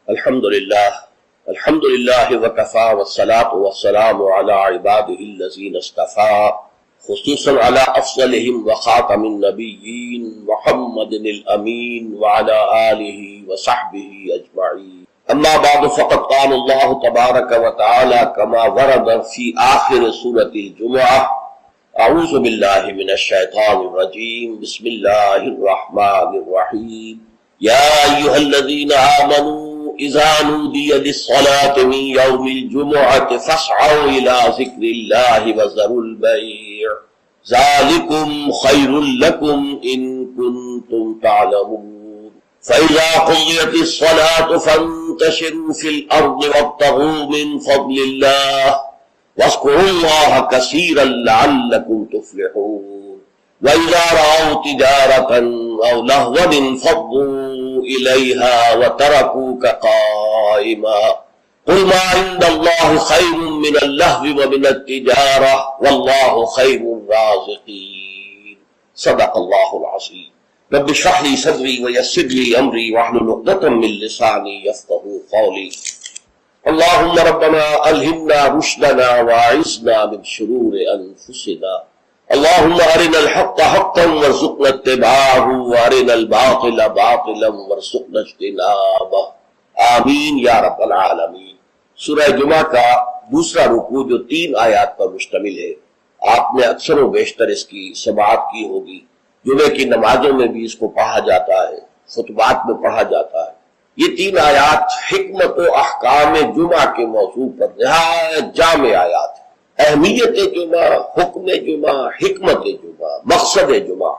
الحمد للہ وکفا والصلاة والسلام علی عبادہ الذین اصطفى خصوصا علی افضلہم وخاتم النبیین محمد الامین وعلی آلہ وصحبہ اجمعین اما بعد فقد قال اللہ تبارک وتعالی کما ورد فی آخر سورۃ الجمعہ اعوذ باللہ من الشیطان الرجیم بسم اللہ الرحمن الرحیم یا ایھا الذین آمنوا اذا نودی للصلاة من یوم الجمعة فاسعوا الى ذکر اللہ وذروا البیع ذالکم خیر لکم ان کنتم تعلمون فإذا قضیت الصلاة فانتشروا فی الارض وابتغوا من فضل اللہ واذکروا اللہ کثیرا لعلکم تفلحون وإذا رأوا تجارة أو لهوا انفضوا إليها وتركوك قائما قل ما عند الله خير من اللهو ومن التجارة والله خير الرازقين صدق الله العظيم رب اشرح لي صدري ويسر لي أمري واحلل عقدة من لساني يفقهوا قولي اللهم ربنا ألهمنا رشدنا وأعذنا من شرور أنفسنا اللهم ارنا الحق حقا وارزقنا اتباعه وارنا الباطل باطلا وارزقنا اجتنابه آمین یا رب العالمین۔ سورہ جمعہ کا دوسرا رکوع جو 3 آیات پر مشتمل ہے، آپ نے اکثر و بیشتر اس کی سماعت کی ہوگی۔ جمعے کی نمازوں میں بھی اس کو پڑھا جاتا ہے، خطبات میں پڑھا جاتا ہے۔ یہ 3 آیات حکمت و احکام جمعہ کے موضوع پر نہایت جامع آیات ہیں۔ اہمیت جمعہ، حکم جمعہ، حکمت جمعہ، مقصد جمعہ،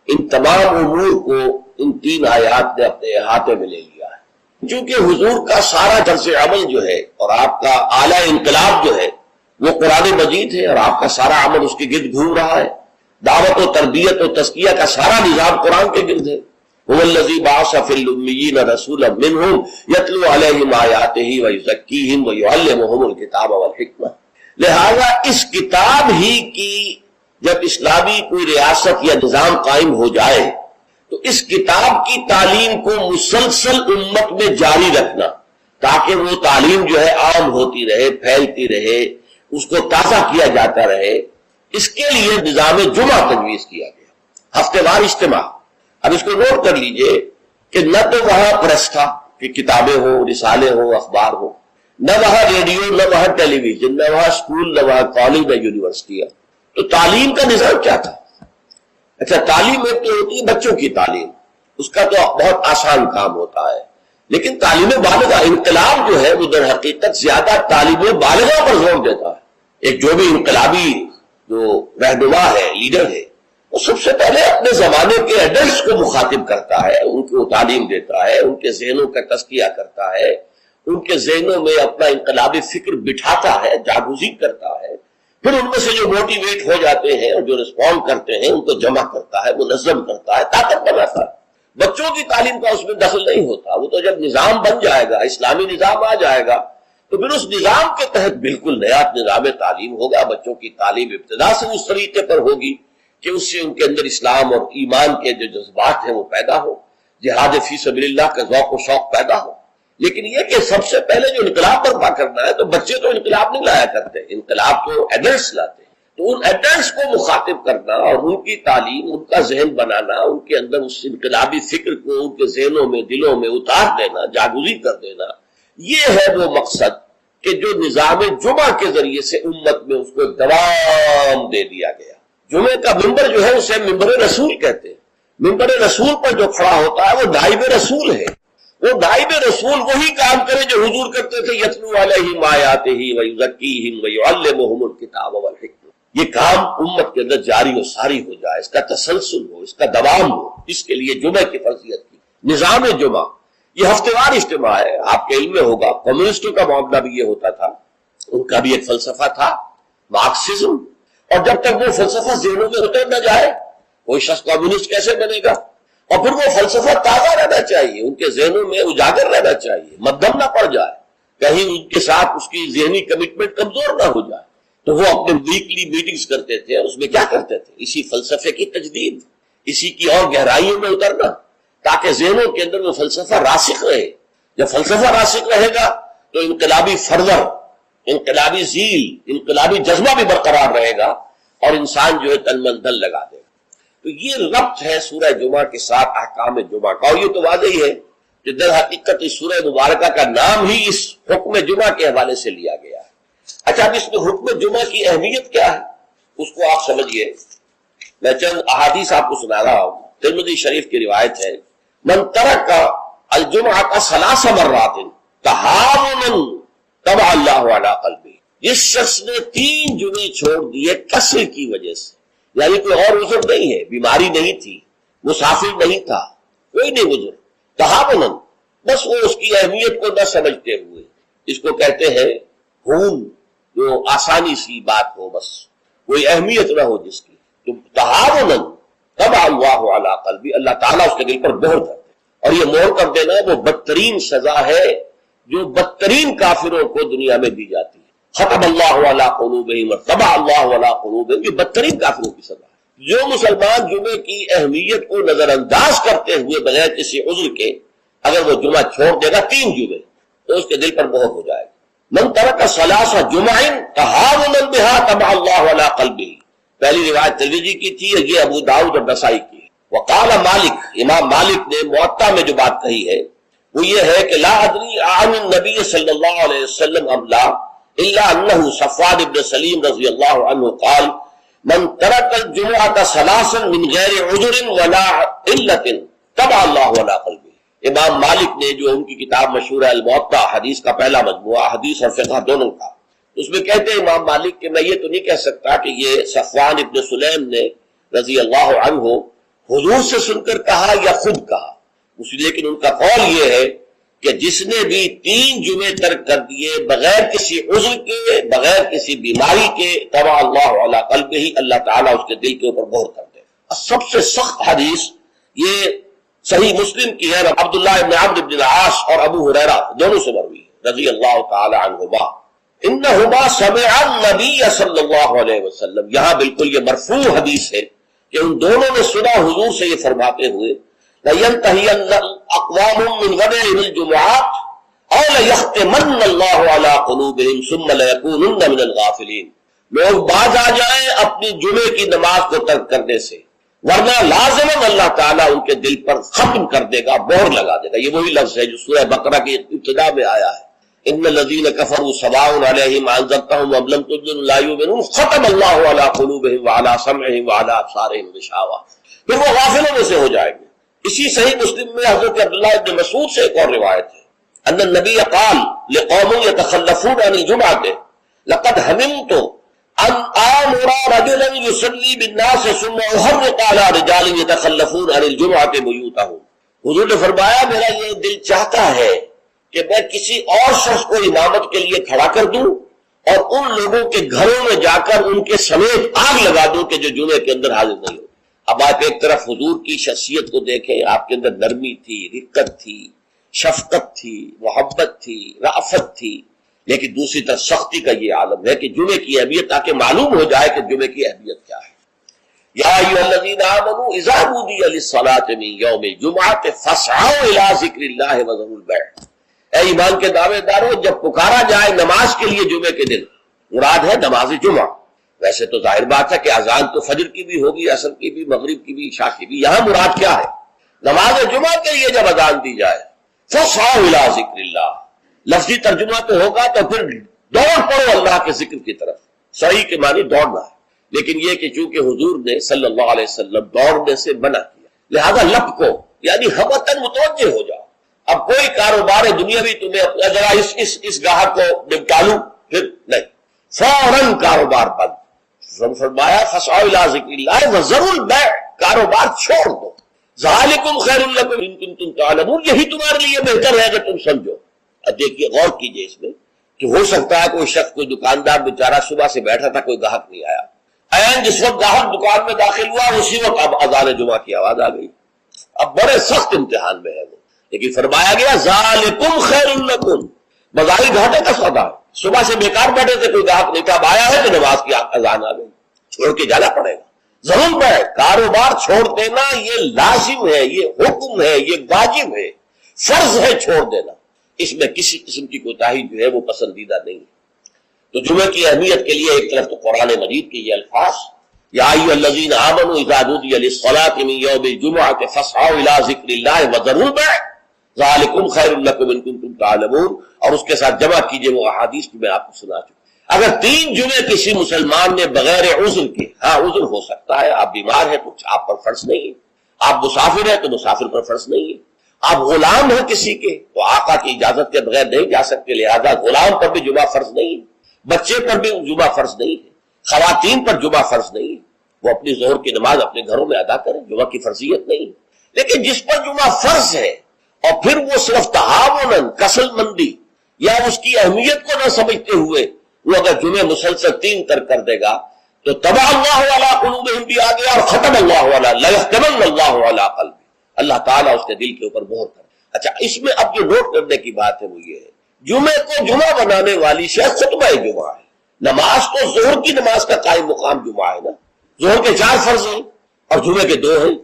ان تمام امور کو ان 3 آیات نے اپنے احاطے میں لے لیا ہے۔ چونکہ حضور کا سارا طرز عمل جو ہے اور آپ کا اعلیٰ انقلاب جو ہے وہ قرآن مجید ہے، اور آپ کا سارا عمل اس کے گرد گھوم رہا ہے۔ دعوت و تربیت و تزکیہ کا سارا نظام قرآن کے گرد ہے۔ هو الذی بعث فی الامیین رسولا منہم یتلو علیہم آیاتہ ویزکیہم ویعلمہم الکتاب والحکمہ۔ لہذا اس کتاب ہی کی جب اسلامی کوئی ریاست یا نظام قائم ہو جائے تو اس کتاب کی تعلیم کو مسلسل امت میں جاری رکھنا، تاکہ وہ تعلیم جو ہے عام ہوتی رہے، پھیلتی رہے، اس کو تازہ کیا جاتا رہے، اس کے لیے نظام جمعہ تجویز کیا گیا، ہفتے وار اجتماع۔ اب اس کو نوٹ کر لیجئے کہ نہ تو وہاں پریس تھا کہ کتابیں ہوں، رسالے ہوں، اخبار ہوں، نہ وہاں ریڈیو، نہ وہاں ٹیلی ویژن، نہ وہاں اسکول، نہ وہاں کالج، نہ یونیورسٹیاں۔ تو تعلیم کا نظام کیا تھا؟ اچھا، تعلیم ایک تو ہوتی ہے بچوں کی تعلیم، اس کا تو بہت آسان کام ہوتا ہے، لیکن تعلیم بالغہ، انقلاب جو ہے وہ در حقیقت زیادہ تعلیم بالغہ پر زور دیتا ہے۔ ایک جو بھی انقلابی جو رہنما ہے، لیڈر ہے، وہ سب سے پہلے اپنے زمانے کے ایڈلٹس کو مخاطب کرتا ہے، ان کو تعلیم دیتا ہے، ان کے ذہنوں کا تزکیہ کرتا ہے، ان کے ذہنوں میں اپنا انقلابی فکر بٹھاتا ہے، جاگوزی کرتا ہے، پھر ان میں سے جو موٹیویٹ ہو جاتے ہیں اور جو رسپونڈ کرتے ہیں ان کو جمع کرتا ہے، منظم کرتا ہے، طاقت بناتا ہے۔ بچوں کی تعلیم کا اس میں دخل نہیں ہوتا، وہ تو جب نظام بن جائے گا، اسلامی نظام آ جائے گا تو پھر اس نظام کے تحت بالکل نیا نظام تعلیم ہوگا۔ بچوں کی تعلیم ابتدا سے اس طریقے پر ہوگی کہ اس سے ان کے اندر اسلام اور ایمان کے جو جذبات ہیں وہ پیدا ہو، جہاد فی سبیل اللہ کا ذوق و شوق پیدا ہو۔ لیکن یہ کہ سب سے پہلے جو انقلاب برپا کرنا ہے، تو بچے تو انقلاب نہیں لایا کرتے، انقلاب تو ایڈلٹس لاتے ہیں۔ تو ان ایڈلٹس کو مخاطب کرنا اور ان کی تعلیم، ان کا ذہن بنانا، ان کے اندر اس انقلابی فکر کو ان کے ذہنوں میں، دلوں میں اتار دینا، جاگوزی کر دینا، یہ ہے وہ مقصد کہ جو نظام جمعہ کے ذریعے سے امت میں اس کو دوام دے دیا گیا۔ جمعے کا ممبر جو ہے اسے ممبر رسول کہتے ہیں۔ ممبر رسول پر جو کھڑا ہوتا ہے وہ نائب رسول ہے۔ وہ نائب رسول وہی کام کرے جو حضور کرتے تھے، یتلو علیہم آیاتہ ویزکیہم ویعلمہم الکتاب والحکمہ۔ یہ کام امت کے اندر جاری و ساری ہو جائے، اس کا تسلسل ہو، اس کا دوام ہو، اس کے لیے جمعہ کی فرضیت کی۔ نظام جمعہ یہ ہفتے وار اجتماع ہے۔ آپ کے علم میں ہوگا کمیونسٹوں کا معاملہ بھی یہ ہوتا تھا، ان کا بھی ایک فلسفہ تھا، مارکسزم، اور جب تک وہ فلسفہ ذہنوں میں اتر نہ جائے کوئی شخص کمیونسٹ کیسے بنے گا؟ اور پھر وہ فلسفہ تازہ رہنا چاہیے، ان کے ذہنوں میں اجاگر رہنا چاہیے، مدھم نہ پڑ جائے، کہیں ان کے ساتھ اس کی ذہنی کمٹمنٹ کمزور نہ ہو جائے۔ تو وہ اپنے ویکلی میٹنگز کرتے تھے، اس میں کیا کرتے تھے؟ اسی فلسفے کی تجدید، اسی کی اور گہرائیوں میں اترنا، تاکہ ذہنوں کے اندر وہ فلسفہ راسخ رہے، جب فلسفہ راسخ رہے گا تو انقلابی فرور، انقلابی ذیل، انقلابی جذبہ بھی برقرار رہے گا اور انسان جو ہے تن من دل لگا دے گا۔ تو یہ ربط ہے سورہ جمعہ کے ساتھ احکام جمعہ کا، اور یہ تو واضح ہی ہے کہ در حقیقت اس سورہ مبارکہ کا نام ہی اس حکم جمعہ کے حوالے سے لیا گیا ہے۔ اچھا، اب اس میں حکم جمعہ کی اہمیت کیا ہے اس کو آپ سمجھیے۔ میں چند احادیث آپ کو سنا رہا ہوں۔ ترمذی شریف کی روایت ہے، من ترک الجمعہ ثلاث مرات تہاونا طبع اللہ علی قلبہ، جس شخص نے 3 جمعے چھوڑ دیے کثر کی وجہ سے، یعنی کوئی اور عذر نہیں ہے، بیماری نہیں تھی، مسافر نہیں تھا، کوئی نہیں عذر، تہاونا، بس وہ اس کی اہمیت کو نہ سمجھتے ہوئے، اس کو کہتے ہیں ہون، جو آسانی سی بات ہو، بس کوئی اہمیت نہ ہو جس کی، تو تہاونا طبع اللہ علی قلبہ، اللہ تعالیٰ اس کے دل پر مہر کر دے۔ اور یہ مہر کر دینا وہ بدترین سزا ہے جو بدترین کافروں کو دنیا میں دی جاتی ہے۔ ختم اللہ علی قلوبہم وطبع اللہ علی قلوبہم، یہ بدترین کافروں کی سزا ہے۔ جو مسلمان جمعے کی اہمیت کو نظر انداز کرتے ہوئے بغیر کسی عذر کے اگر وہ جمعہ چھوڑ دے گا 3 جمعے، تو اس کے دل پر مہر ہو جائے گا۔ من ترک ثلاث جمع تہاونا بها طبع اللہ علی قلبہ، پہلی روایت ترمذی کی تھی، یہ ابو داؤد اور نسائی کی ہے۔ وقال مالک، امام مالک نے موطا میں جو بات کہی ہے وہ یہ ہے کہ لا ادری عن النبی صلی اللہ علیہ وسلم ام لا الا انه صفوان بن سلیم رضی اللہ عنہ قال من ترک الجمعة ثلاثا من غیر عذر ولا علت طبع اللہ علی قلبہ۔ امام مالک نے جو ان کی کتاب مشہور ہے الموطا، حدیث کا پہلا مجموعہ، حدیث اور فقہ دونوں کا، اس میں کہتے ہیں امام مالک کہ میں یہ تو نہیں کہہ سکتا کہ یہ صفوان ابن سلیم نے رضی اللہ عنہ حضور سے سن کر کہا یا خود کہا، لیکن ان کا قول یہ ہے کہ جس نے بھی 3 جمعے ترک کر دیے بغیر کسی عذر کے، بغیر کسی بیماری کے، طبع اللہ علی قلبہ، اللہ تعالیٰ اس کے دل کے اوپر مہر کر دے۔ سب سے سخت حدیث یہ صحیح مسلم کی ہے، عبداللہ ابن عمرو بن العاص اور ابو ہریرہ دونوں سے مروی ہے رضی اللہ تعالی عنہما، انہما سمع النبی صلی اللہ علیہ وسلم، یہاں بالکل یہ مرفوع حدیث ہے کہ ان دونوں نے سنا حضور سے یہ فرماتے ہوئے لَيَنْتَهِيَنَّ أَقْوَامٌ مِّنْ غَدَرِهِمِ الْجُمُعَاتِ أَوْ لَيَخْتِمَنَّ اللَّهُ عَلَىٰ قُلُوبِهِمْ ثُمَّ لَيَكُونُنَّ مِنَ الْغَافِلِينَ، لوگ باز آ جائیں اپنی جمعے کی نماز کو ترک کرنے سے، ورنہ لازماً اللہ تعالیٰ ان کے دل پر ختم کر دے گا، مہر لگا دے گا۔ یہ وہی لفظ ہے جو سورہ بقرہ کی ابتدا میں آیا ہے، ان الذین کفروا سواء علیہم انذرتہم ام لم تنذرہم لا یؤمنون ختم اللہ علی قلوبہم وعلی سمعہم وعلی ابصارہم غشاوہ، پھر وہ غافلوں میں سے ہو جائیں گے۔ اسی صحیح مسلم میں حضرت عبداللہ ابن مسعود سے ایک اور روایت ہے، ان النبی قال لقوم یتخلفون عن الجمعة لقد هممت ان آمر رجلا يصلي بالناس ثم احرق على رجال يتخلفون عن الجمعة بيوتهم، حضور نے فرمایا میرا یہ دل چاہتا ہے کہ میں کسی اور شخص کو امامت کے لیے کھڑا کر دوں اور ان لوگوں کے گھروں میں جا کر ان کے سمیت آگ لگا دوں کہ جو جمعے کے اندر حاضر نہیں ہو۔ اب آپ ایک طرف حضور کی شخصیت کو دیکھیں، آپ کے اندر نرمی تھی، رقت تھی، شفقت تھی، محبت تھی، رأفت تھی، لیکن دوسری طرف سختی کا یہ عالم ہے کہ جمعے کی اہمیت، تاکہ معلوم ہو جائے کہ جمعے کی اہمیت کیا ہے۔ یا ایھا الذین آمنوا اذا نودی للصلاۃ من یوم الجمعۃ فاسعوا الی ذکر اللہ وذروا البیع، اے ایمان کے دعوے دارو جب پکارا جائے نماز کے لیے جمعے کے دن، مراد ہے نماز جمعہ۔ ویسے تو ظاہر بات ہے کہ اذان تو فجر کی بھی ہوگی، عصر کی بھی، مغرب کی بھی، عشاء کی بھی، یہاں مراد کیا ہے؟ نماز جمعہ کے لیے جب اذان دی جائے فاسعوا الی ذکر اللہ، لفظی ترجمہ تو ہوگا تو پھر دوڑ پڑو اللہ کے ذکر کی طرف، صحیح کے معنی دوڑنا ہے، لیکن یہ کہ چونکہ حضور نے صلی اللہ علیہ وسلم دوڑنے سے منع کیا، لہذا لپ کو یعنی ہمتاً متوجہ ہو جاؤ۔ اب کوئی کاروبار دنیاوی تمہیں ذرا اس گاہک کو نپٹا لوں، پھر نہیں، فوراً کاروبار بند۔ فرمایا فاسعوا الی ذکر اللہ وذروا البیع، کاروبار چھوڑ دو، ذالکم خیر لکم ان کنتم تعلمون، یہی تمہارے لیے بہتر ہے اگر تم سمجھو۔ اب دیکھیے غور کیجئے اس میں کہ ہو سکتا ہے کوئی شخص، کوئی دکاندار بیچارہ صبح سے بیٹھا تھا، کوئی گاہک نہیں آیا، عین جس وقت گاہک دکان میں داخل ہوا اسی وقت اب اذان جمعہ کی آواز آ گئی، اب بڑے سخت امتحان میں ہے وہ، لیکن فرمایا گیا ذالکم خیر لکم، بظاہر گھاٹے کا سودا ہے، صبح سے بیکار بیٹھے تھے، کوئی گاہک نہیں تھا، اب آیا ہے تو نماز کی اذان آ گئی، چھوڑ کے جانا پڑے گا، ضرور ہے۔ کاروبار چھوڑ دینا یہ لازم ہے، یہ حکم ہے، یہ واجب ہے، فرض ہے چھوڑ دینا، اس میں کسی قسم کی کوتاہی جو ہے وہ پسندیدہ نہیں ہے۔ تو جمعے کی اہمیت کے لیے ایک طرف تو قرآن مجید کے یہ الفاظ یا ایھا الذین آمنوا اذا نودی للصلاۃ من یوم الجمعۃ فاسعوا الی ذکر اللہ وذروا البیع ذالکم خیر لکم ان کنتم تعلمون، اور اس کے ساتھ جمع کیجئے وہ احادیث جو میں آپ کو سنا چکا۔ اگر 3 جمعے کسی مسلمان نے بغیر عذر کے، ہاں عذر ہو سکتا ہے، آپ بیمار ہیں تو آپ پر فرض نہیں ہے، آپ مسافر ہیں تو مسافر پر فرض نہیں ہے، آپ غلام ہیں کسی کے تو آقا کی اجازت کے بغیر نہیں جا سکتے، لہذا غلام پر بھی جمعہ فرض نہیں ہے، بچے پر بھی جمعہ فرض نہیں ہے، خواتین پر جمعہ فرض نہیں ہے، وہ اپنی ظہر کی نماز اپنے گھروں میں ادا کریں، جمعہ کی فرضیت نہیں ہے۔ لیکن جس پر جمعہ فرض ہے اور پھر وہ صرف تہاوناً کسل مندی یا اس کی اہمیت کو نہ سمجھتے ہوئے وہ اگر جمعے مسلسل 3 ترک کر دے گا تو طبع اللہ علی قلوبہم بھی آ گیا اور ختم اللہ علی لیختمن اللہ علی قلب، اللہ تعالیٰ اس کے دل کے اوپر مہر کر۔ اچھا، اس میں اب جو نوٹ کرنے کی بات ہے وہ یہ ہے، جمعے کو جمعہ بنانے والی شے خطبہ جمعہ ہے، نماز تو ظہر کی نماز کا قائم مقام جمعہ ہے نا، ظہر کے 4 فرض ہیں اور جمعے کے 2 ہیں،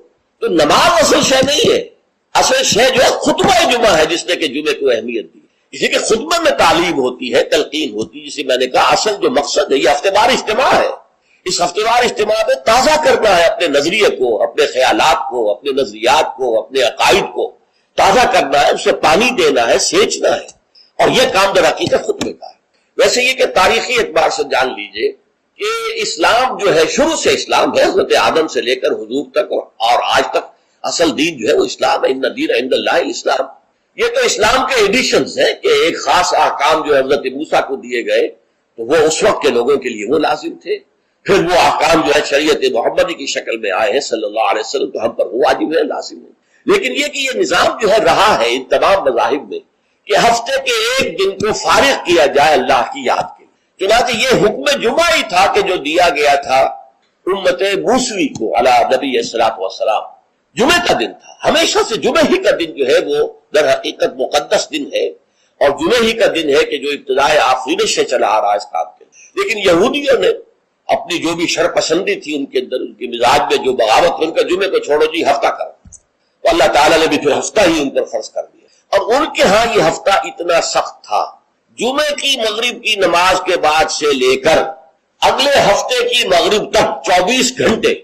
تو نماز اصل شے نہیں ہے، اصل شے جو ہے خطبہ جمعہ ہے جس نے کہ جمعے کو اہمیت دی۔ اسی کے خطبہ میں تعلیم ہوتی ہے، تلقین ہوتی ہے، جسے میں نے کہا اصل جو مقصد ہے یہ ہفتے وار اجتماع ہے، اس ہفتے وار اجتماع میں تازہ کرنا ہے اپنے نظریے کو، اپنے خیالات کو، اپنے نظریات کو، اپنے عقائد کو تازہ کرنا ہے، اسے پانی دینا ہے، سینچنا ہے، اور یہ کام در حقیقت خطبے کا ہے۔ ویسے یہ کہ تاریخی اعتبار سے جان لیجئے کہ اسلام جو ہے شروع سے اسلام ہے، حضرت آدم سے لے کر حضور تک اور آج تک اصل دین جو ہے وہ اسلام ہے، ان الدین عند اللہ الاسلام۔ یہ تو اسلام کے ایڈیشنز ہیں کہ ایک خاص احکام جو حضرت موسیٰ کو دیے گئے تو وہ اس وقت کے لوگوں کے لیے وہ لازم تھے، پھر وہ احکام جو ہے شریعت محمدی کی شکل میں آئے ہیں صلی اللہ علیہ وسلم تو ہم پر وہ واجب ہے، لازم ہے۔ لیکن یہ کہ یہ نظام جو ہے رہا ہے ان تمام مذاہب میں کہ ہفتے کے ایک دن کو فارغ کیا جائے اللہ کی یاد کے لیے، چنانچہ یہ حکم جمعہ ہی تھا کہ جو دیا گیا تھا امت موسوی کو علی نبی الصلوۃ والسلام، جمعے کا دن تھا، ہمیشہ سے جمعے ہی کا دن جو ہے وہ در حقیقت مقدس دن ہے، اور جمعے ہی کا دن ہے کہ جو ابتدائے آفرینش سے چلا آ رہا ہے اس کام کے۔ لیکن یہودیوں نے اپنی جو بھی شر پسندی تھی ان کے اندر، ان کے مزاج میں جو بغاوت، ان کا جمعے کو چھوڑو جی ہفتہ کرو، تو اللہ تعالیٰ نے بھی پھر ہفتہ ہی ان پر فرض کر دیا، اور ان کے ہاں یہ ہفتہ اتنا سخت تھا، جمعے کی مغرب کی نماز کے بعد سے لے کر اگلے ہفتے کی مغرب تک 24 گھنٹے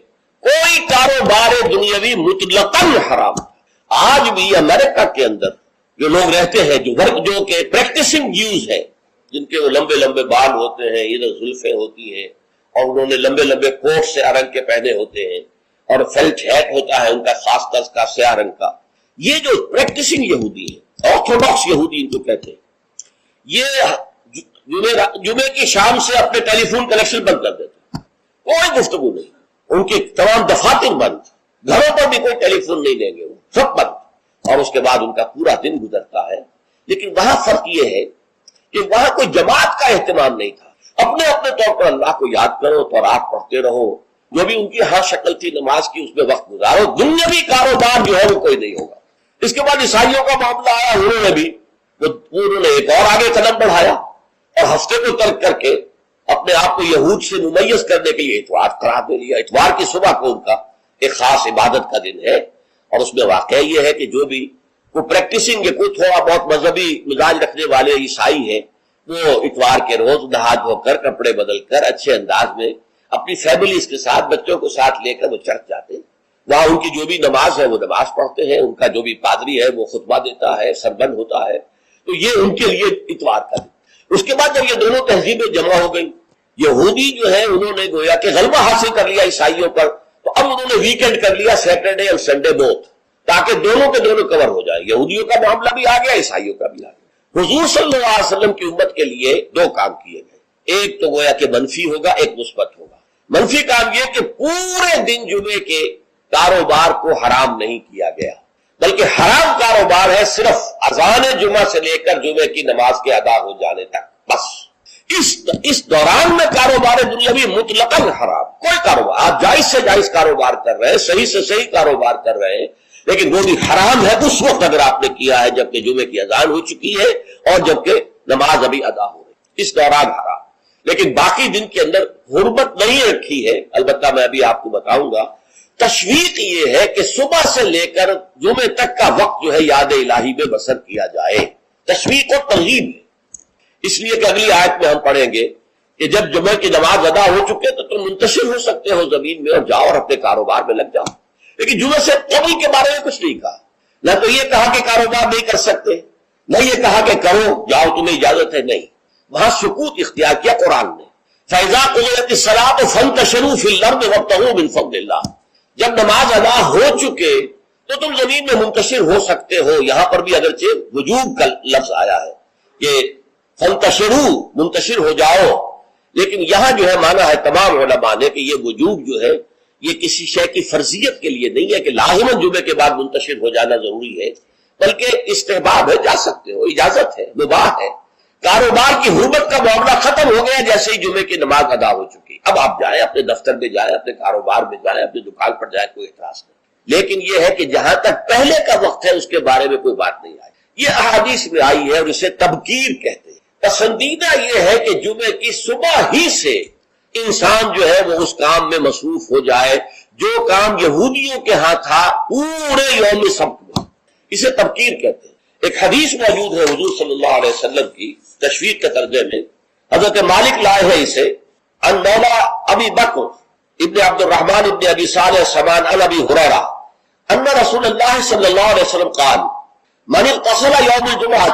کوئی کاروبار دنیاوی مطلقاً حرام تھا۔ آج بھی امریکہ کے اندر جو لوگ رہتے ہیں، جو ورک جو کہ پریکٹسنگ جیوز ہیں، جن کے وہ لمبے لمبے بال ہوتے ہیں، ادھر زلفیں ہوتی ہیں، اور انہوں نے لمبے لمبے کوٹ سیاہ رنگ کے پہنے ہوتے ہیں، اور فیلٹ ہیٹ ہوتا ہے ان کا خاص طرز کا سیاہ رنگ کا، یہ جو پریکٹسنگ یہودی ہیں، آرتھوڈاکس یہودی ان کو کہتے ہیں، یہ جمعے کی شام سے اپنے ٹیلی فون کنیکشن بند کر دیتے، کوئی گفتگو نہیں، ان کے تمام دفاتر بند، گھروں پر بھی کوئی ٹیلی فون نہیں دیں گے، وہ سب بند، اور اس کے بعد ان کا پورا دن گزرتا ہے۔ لیکن وہاں فرق یہ ہے کہ وہاں کوئی جماعت کا اہتمام نہیں تھا، اپنے اپنے طور پر اللہ کو یاد کرو، تورات پڑھتے رہو، جو بھی ان کی ہر شکل تھی نماز کی اس میں وقت گزارو، دنیاوی کاروبار جو ہے وہ کوئی نہیں ہوگا۔ اس کے بعد عیسائیوں کا معاملہ آیا، انہوں نے ایک اور آگے قدم بڑھایا اور ہفتے کو ترک کر کے اپنے آپ کو یہود سے ممیز کرنے کے لیے اتوار قرار دے لیا۔ اتوار کی صبح کو ان کا ایک خاص عبادت کا دن ہے، اور اس میں واقعہ یہ ہے کہ جو بھی کوئی پریکٹسنگ یا کوئی تھوڑا بہت مذہبی مزاج رکھنے والے عیسائی ہیں، وہ اتوار کے روز نہا دھو کر کپڑے بدل کر اچھے انداز میں اپنی فیملیز کے ساتھ، بچوں کو ساتھ لے کر وہ چرچ جاتے ہیں، وہاں ان کی جو بھی نماز ہے وہ نماز پڑھتے ہیں، ان کا جو بھی پادری ہے وہ خطبہ دیتا ہے، سربند ہوتا ہے، تو یہ ان کے لیے اتوار کا دن۔ اس کے بعد جب یہ دونوں تہذیبیں جمع ہو گئی، یہودی جو ہے انہوں نے گویا کہ غلبہ حاصل کر لیا عیسائیوں پر، تو اب انہوں نے ویکینڈ کر لیا، سیٹرڈے اور سنڈے بوتھ، تاکہ دونوں کے دونوں کور ہو جائے، یہودیوں کا معاملہ بھی آ گیا، عیسائیوں کا بھی آ گیا۔ حضور صلی اللہ علیہ وسلم کی امت کے لیے 2 کام کیے گئے، ایک تو گویا کہ منفی ہوگا، ایک مثبت ہوگا۔ منفی کام یہ کہ پورے دن جمعے کے کاروبار کو حرام نہیں کیا گیا، بلکہ حرام کاروبار ہے صرف اذان جمعہ سے لے کر جمعے کی نماز کے ادا ہو جانے تک، بس اس دوران میں کاروبار دنیاوی مطلقاً حرام، کوئی کاروبار، آپ جائز سے جائز کاروبار کر رہے ہیں، صحیح سے صحیح کاروبار کر رہے ہیں، لیکن وہ بھی حرام ہے اس وقت اگر آپ نے کیا ہے جبکہ جمعے کی اذان ہو چکی ہے اور جبکہ نماز ابھی ادا ہو رہی، اس دوران حرام۔ لیکن باقی دن کے اندر حرمت نہیں رکھی ہے، البتہ میں ابھی آپ کو بتاؤں گا۔ تشویق یہ ہے کہ صبح سے لے کر جمعے تک کا وقت جو ہے یاد الہی میں بسر کیا جائے، تشویق و ترغیب ہے، اس لیے کہ اگلی آیت میں ہم پڑھیں گے کہ جب جمعے کی نماز ادا ہو چکے تو تم منتشر ہو سکتے ہو زمین میں اور جاؤ اور اپنے کاروبار میں لگ جاؤ. لیکن جمعے سے قبل کے بارے میں کچھ نہیں کہا، نہ تو یہ کہا کہ کاروبار نہیں کر سکتے، نہ یہ کہا کہ کرو جاؤ تمہیں اجازت ہے، نہیں، وہاں سکوت اختیار کیا قرآن نے. فَإِذَا قُضِيَتِ الصَّلَاةُ فَانتَشِرُوا فِي الْأَرْضِ وَابْتَغُوا مِن فَضْلِ اللَّهِ. جب نماز ادا ہو چکے تو تم زمین میں منتشر ہو سکتے ہو. یہاں پر بھی اگرچہ وجوب کا لفظ آیا ہے کہ فانتشروا، منتشر ہو جاؤ، لیکن یہاں جو ہے مانا ہے تمام علماء نے کہ یہ وجوب جو ہے یہ کسی شے کی فرضیت کے لیے نہیں ہے کہ لازماً جمعے کے بعد منتشر ہو جانا ضروری ہے، بلکہ استحباب ہے، جا سکتے ہو، اجازت ہے، مباح ہے. کاروبار کی حرمت کا معاملہ ختم ہو گیا جیسے ہی جمعے کی نماز ادا ہو چکی. اب آپ جائیں اپنے دفتر میں جائیں، اپنے کاروبار میں جائیں، اپنی دکان پر جائیں، کوئی اعتراض نہیں. لیکن یہ ہے کہ جہاں تک پہلے کا وقت ہے اس کے بارے میں کوئی بات نہیں آئی. یہ احادیث میں آئی ہے اور اسے تبکیر کہتے ہیں. پسندیدہ یہ ہے کہ جمعے کی صبح ہی سے انسان جو ہے وہ اس کام میں مصروف ہو جائے جو کام یہودیوں کے ہاں تھا پورے یوم سبت میں. اسے تبکیر کہتے ہیں. ایک حدیث موجود ہے حضور صلی اللہ علیہ وسلم کی تشویق کے ترجمے میں، حضرت مالک لائے ہیں اسے ان مولا ابی بکر ابن عبد الرحمن ابن ابی صالح سمان عن ابی ہریرہ ان رسول اللہ صلی اللہ علیہ وسلم قال من اغتسل یوم الجمعہ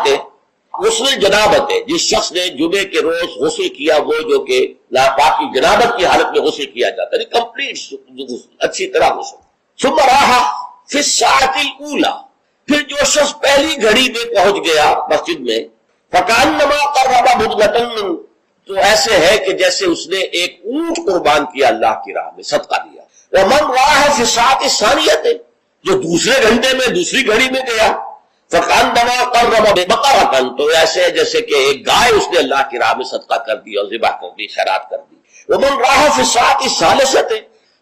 غسل جنابت، جس شخص نے جمعے کے روز غسل کیا، وہ جو کہ ناپاکی جنابت کی حالت میں غسل کیا جاتا ہے، کمپلیٹ اچھی طرح غسل. ثم راح فی الساعۃ الاولی، پھر جو شخص پہلی گھڑی میں پہنچ گیا مسجد میں، فکانما قرب بدنۃ، تو ایسے ہے کہ جیسے اس نے ایک اونٹ قربان کیا اللہ کی راہ میں، صدقہ دیا. ومن راح فی الساعۃ الثانیۃ، جو دوسرے گھنٹے میں دوسری گھڑی میں گیا، فکانما قرب بقرۃ، تو ایسے ہے جیسے کہ ایک گائے اس نے اللہ کی راہ میں صدقہ کر دی اور ذبح کر دی، خیرات کر دی. ومن راح فی الساعۃ الثالثۃ،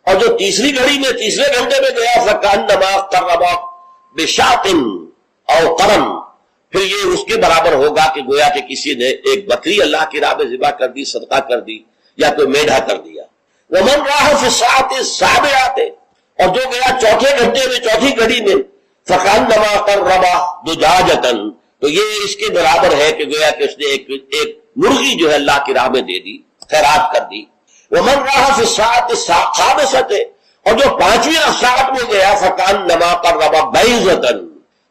اور جو تیسری گھڑی میں تیسرے گھنٹے میں گیا، فکانما قرب بشاۃ او قرن، پھر یہ اس کے برابر ہوگا کہ گویا کہ کسی نے ایک بکری اللہ کی راہ میں ذبح کر دی، صدقہ کر دی، یا کوئی میڈھا کر دیا. ومن راح فی الساعۃ السابعۃ، اور جو گیا چوتھے گھنٹے میں چوتھی گھڑی میں، فکانما قرب دجاجۃ، تو یہ اس کے برابر ہے کہ گویا کہ اس نے ایک مرغی جو ہے اللہ کی راہ میں دے دی، خیرات کر دی. ومن راح فی الساعۃ الخامسۃ، اور جو پانچویں ساعت میں گیا، فکانما قرب بیضۃ،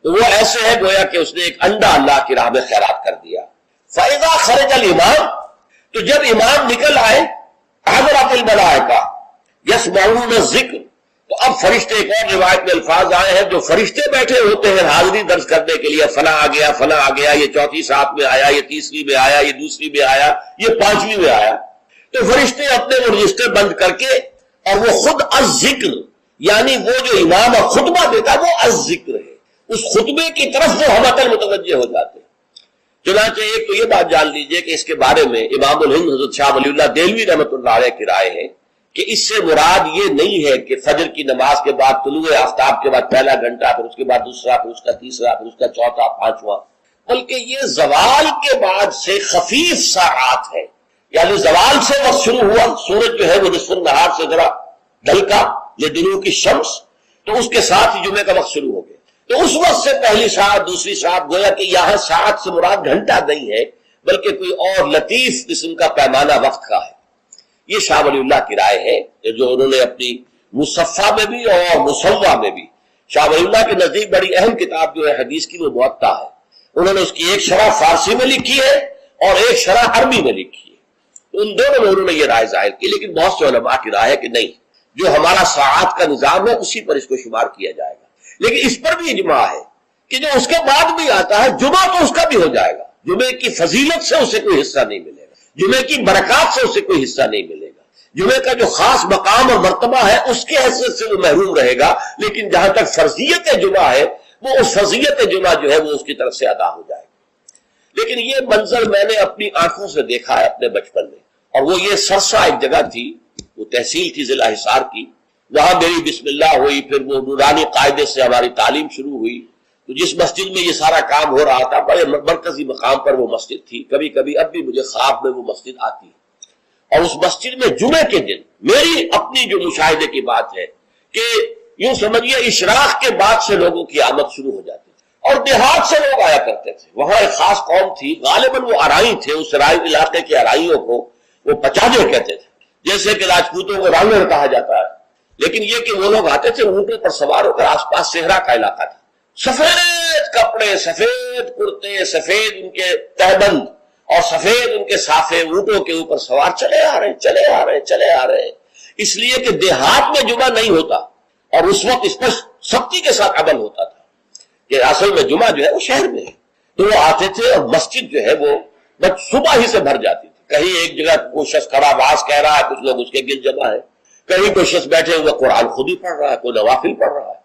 تو وہ ایسے ہے گویا کہ اس نے ایک انڈا اللہ کی راہ میں خیرات کر دیا. فاذا خرج الامام، تو جب امام نکل آئے، حضرت الملائکہ یسمعون الذکر، تو اب فرشتے، ایک اور روایت میں الفاظ آئے ہیں جو فرشتے بیٹھے ہوتے ہیں حاضری درج کرنے کے لیے، فلاں آ گیا، فلاں آ گیا، یہ چوتھی ساتھ میں آیا، یہ تیسری میں آیا، یہ دوسری میں آیا، یہ پانچویں میں آیا. تو فرشتے اپنے وہ رجسٹر بند کر کے، اور وہ خود الذکر، یعنی وہ جو امام خطبہ دیتا وہ الذکر ہے، اس خطبے کی طرف وہ ہمتن متوجہ ہو جاتے ہیں. چنانچہ ایک تو یہ بات جان لیجئے کہ اس کے بارے میں امام الہند حضرت شاہ ولی اللہ دہلوی رحمۃ اللہ علیہ کی رائے ہے کہ اس سے مراد یہ نہیں ہے کہ فجر کی نماز کے بعد طلوع آفتاب کے بعد پہلا گھنٹہ، پھر اس کے بعد دوسرا، پھر اس کا تیسرا، پھر اس کا چوتھا، پانچواں، بلکہ یہ زوال کے بعد سے خفیف ساعات ہے. یعنی زوال سے وقت شروع ہوا، سورج جو ہے وہ نصف النہار سے ذرا ڈھلکا لدنو کی شمس، تو اس کے ساتھ ہی جمعے کا وقت شروع ہو گیا. تو اس وقت سے پہلی ساعت، دوسری ساعت، گویا کہ یہاں ساعت سے مراد گھنٹہ نہیں ہے بلکہ کوئی اور لطیف قسم کا پیمانہ وقت کا ہے. یہ شاہ ولی اللہ کی رائے ہے جو انہوں نے اپنی مصفہ میں بھی اور مصوہ میں بھی، شاہ ولی اللہ کے نزدیک بڑی اہم کتاب جو ہے حدیث کی وہ موطا ہے. انہوں نے اس کی ایک شرح فارسی میں لکھی ہے اور ایک شرح عربی میں لکھی ہے. ان دونوں میں انہوں نے یہ رائے ظاہر کی، لیکن بہت سے علماء کی رائے ہے کہ نہیں، جو ہمارا ساعات کا نظام ہے اسی پر اس کو شمار کیا جائے گا. لیکن اس پر بھی اجماع ہے کہ جو اس کے بعد بھی آتا ہے جمعہ تو اس کا بھی ہو جائے گا، جمعے کی فضیلت سے اسے کوئی حصہ نہیں ملے گا، جمعے کی برکات سے اسے کوئی حصہ نہیں ملے گا، جمعے کا جو خاص مقام اور مرتبہ ہے اس کے حیثیت سے وہ محروم رہے گا. لیکن جہاں تک فرضیت جمعہ ہے وہ اس فرضیت جمعہ جو ہے وہ اس کی طرف سے ادا ہو جائے گا. لیکن یہ منظر میں نے اپنی آنکھوں سے دیکھا ہے اپنے بچپن میں، اور وہ یہ سرسا ایک جگہ تھی، وہ تحصیل تھی ضلع حصار کی، وہاں میری بسم اللہ ہوئی، پھر وہ نورانی قاعدے سے ہماری تعلیم شروع ہوئی. تو جس مسجد میں یہ سارا کام ہو رہا تھا بڑے مرکزی مقام پر وہ مسجد تھی. کبھی کبھی اب بھی مجھے خواب میں وہ مسجد آتی ہے، اور اس مسجد میں جمعے کے دن میری اپنی جو مشاہدے کی بات ہے کہ یوں سمجھیے اشراق کے بعد سے لوگوں کی آمد شروع ہو جاتی، اور دیہات سے لوگ آیا کرتے تھے. وہاں ایک خاص قوم تھی، غالباً وہ آرائی تھے، اس رائی علاقے کے آرائیوں کو وہ پچاجے کہتے تھے، جیسے کہ راجپوتوں کو رانگڑ کہا جاتا ہے. لیکن یہ کہ وہ لوگ آتے تھے اونٹوں پر سوار ہو کر، آس پاس صحرا کا علاقہ تھا، سفید کپڑے، سفید کرتے، سفید ان کے تہبند اور سفید ان کے صافے، اونٹوں کے اوپر سوار چلے آ رہے ہیں. اس لیے کہ دیہات میں جمعہ نہیں ہوتا، اور اس وقت اس پر سختی کے ساتھ عمل ہوتا تھا کہ اصل میں جمعہ جو ہے وہ شہر میں ہے. تو وہ آتے تھے اور مسجد جو ہے وہ بس صبح ہی سے بھر جاتی تھی. کہیں ایک جگہ کوئی شخص کھڑا باز کہہ رہا ہے، کچھ لوگ اس کے گرد جمع ہے، کہیں کوئی شخص بیٹھے ہوئے قرآن خود ہی پڑھ رہا ہے، کوئی نوافل پڑھ رہا ہے.